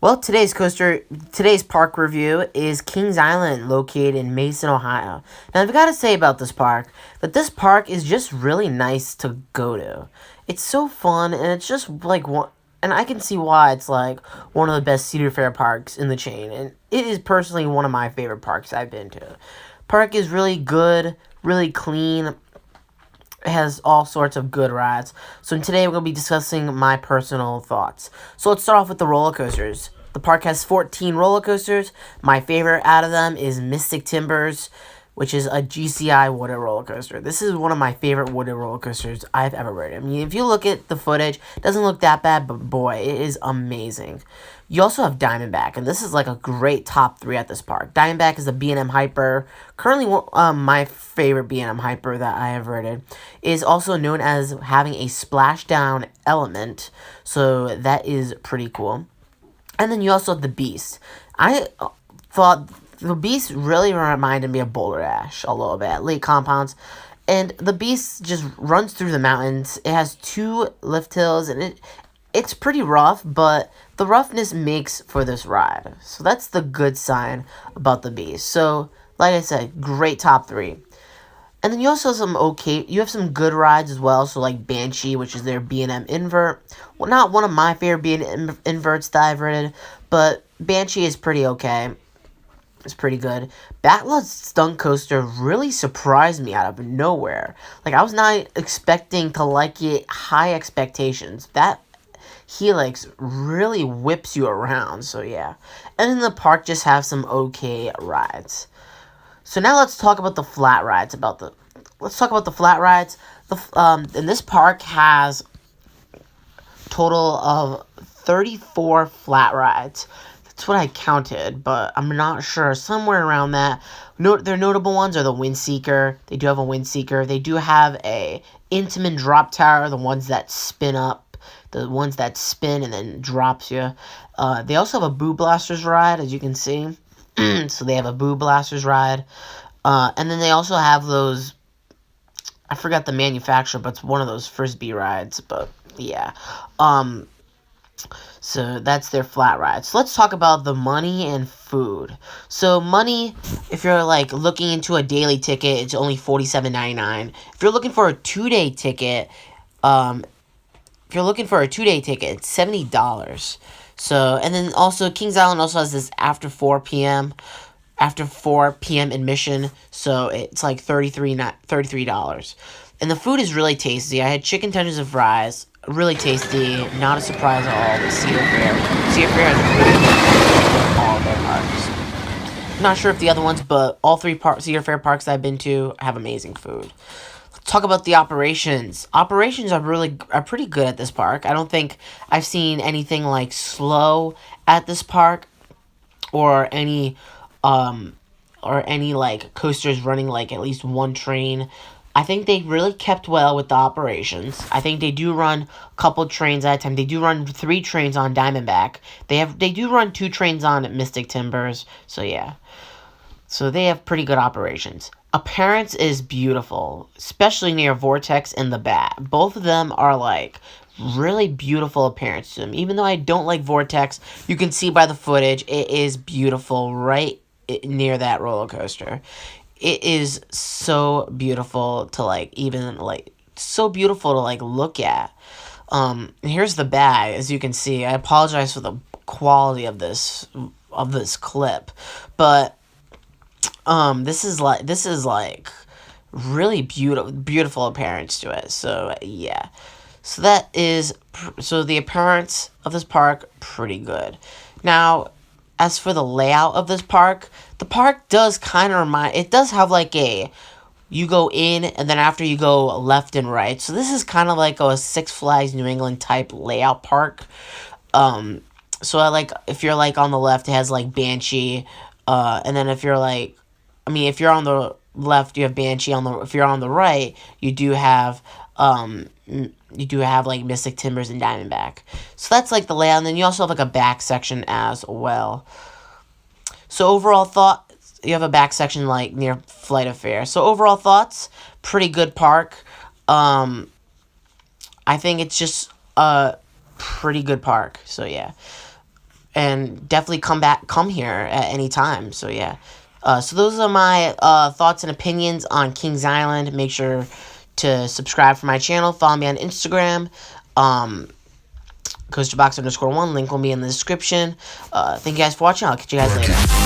Well, today's park review is Kings Island, located in Mason, Ohio. Now, I've got to say about this park that this park is just really nice to go to. It's so fun, and it's just like one, and I can see why it's like one of the best Cedar Fair parks in the chain, and it is personally one of my favorite parks I've been to. Park is really good, really clean, has all sorts of good rides. So today we're going to be discussing my personal thoughts. So let's start off with the roller coasters. The park has 14 roller coasters. My favorite out of them is Mystic Timbers, which is a GCI wooded roller coaster. This is one of my favorite wooded roller coasters I've ever ridden. I mean, if you look at the footage, it doesn't look that bad, but boy, it is amazing. You also have Diamondback, and this is like a great top 3 at this park. Diamondback is a B&M Hyper. Currently, my favorite B&M Hyper that I have ridden is also known as having a splashdown element, so that is pretty cool. And then you also have the Beast. I thought the Beast really reminded me of Boulder Dash a little bit, Lake Compounds. And the Beast just runs through the mountains. It has 2 lift hills, and it's pretty rough, but the roughness makes for this ride. So that's the good sign about the Beast. So, like I said, great top 3. And then you also have you have some good rides as well. So like Banshee, which is their B&M invert. Well, not one of my favorite B&M inverts that I've ridden, but Banshee is pretty okay. It's pretty good. Backlot's Stunt Coaster really surprised me out of nowhere. Like, I was not expecting to like it. High expectations. That Helix really whips you around, so yeah. And then the park just have some okay rides. So now let's talk about the flat rides. Let's talk about the flat rides. And this park has total of 34 flat rides. That's what I counted, but I'm not sure. Somewhere around that. Their notable ones are the Windseeker. They do have a Windseeker. They do have a Intamin Drop Tower, the ones that spin up, the ones that spin and then drops you. They also have a Boo Blasters ride, as you can see. So they have a Boo Blasters ride. And then they also have those, I forgot the manufacturer, but it's one of those Frisbee rides, but yeah. So that's their flat ride. So let's talk about the money and food. So money, if you're like looking into a daily ticket, it's only $47.99. If you're looking for a 2-day ticket, it's $70. So, and then also Kings Island also has this after 4 p.m. Admission, so it's like $33. And the food is really tasty. I had chicken tenders and fries, really tasty, not a surprise at all. The Cedar Fair is really good all of their parks. I'm not sure if the other ones, but all 3 Cedar Fair parks that I've been to have amazing food. Let's talk about the operations. Operations are pretty good at this park. I don't think I've seen anything like slow at this park, or any like coasters running like at least one train. I think they really kept well with the operations. I think they do run a couple trains at a time. They do run 3 trains on Diamondback. They do run 2 trains on Mystic Timbers. So yeah. So they have pretty good operations. Appearance is beautiful, especially near Vortex and the Bat. Both of them are like really beautiful appearance to them. Even though I don't like Vortex, you can see by the footage, it is beautiful right near that roller coaster. It is so beautiful to look at. Here's the bag, as you can see. I apologize for the quality of this clip, but this is like really beautiful appearance to it. So yeah. So the appearance of this park, pretty good. Now, as for the layout of this park, the park does kind of it does have like you go in, and then after you go left and right. So this is kind of like a Six Flags New England type layout park. So if you're like on the left, it has like Banshee, and then if you're on the left, you have Banshee. If you're on the right, you do have like Mystic Timbers and Diamondback. So that's like the layout, and then you also have like a back section as well. So overall thoughts, you have a back section like near Flight of Fair. So overall thoughts, pretty good park. I think it's just a pretty good park. So yeah. and definitely come here at any time. So yeah. So those are my thoughts and opinions on Kings Island. Make sure to subscribe for my channel. Follow me on Instagram. CoasterBox_1. Link will be in the description. Thank you guys for watching. I'll catch you guys later.